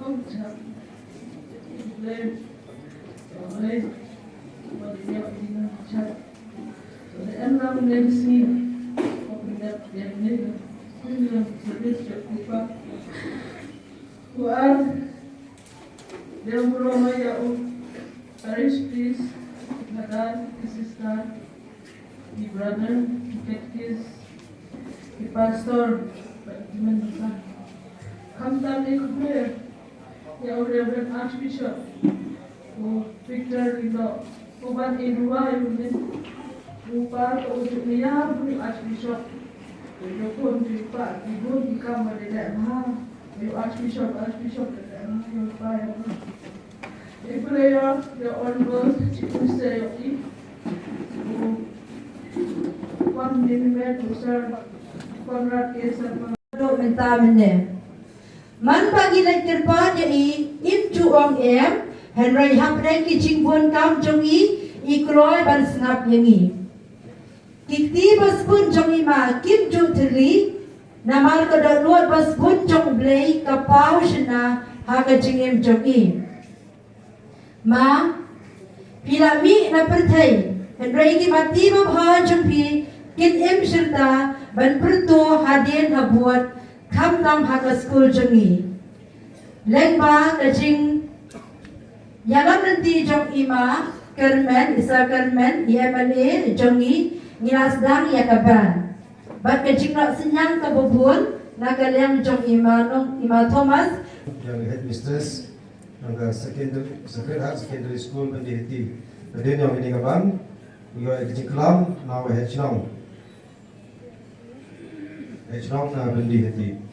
không chậm lên rồi và đi chậm rồi em làm lên xin không đẹp đẹp lên không làm sự biết chuyện của bác của anh Don Burom ya parish priest my dad his sister my brother the pastor come down and prayer ya Reverend Archbishop Victor Rindo Oban Edua Yunin Rupa untuk niya Archbishop Yokon di Pak Ibu di kamar di dalam you Archbishop you fire you prayer your honorable chief yoki one minute to serve Conrad Kesar mentamene man pagi lekir pa jadi intu ong Henry hapre ki jingbuan kam jongi ikroi ban snap yangi kiti bas pun jongi ma kim ju thri namal ko da luat bas pun jong blei kapau shna ha ka jingem jongi ma pilami na perthai Henry ki mati ma bha jongpi kin em shirta ban perto hadien habuat kham nam ha ka school jongi lengba ka jing Yalam nanti jong ima kermen isa kermen IMLA jongi ngilasdang iakaban. Bat kejing nak senyang kabubun nagalyang jong ima nong ima Thomas. Yang headmistress naga secondary school pendihiti. Jadi yang ini kaban, juga kejing kelam nawa hechnong na pendihiti.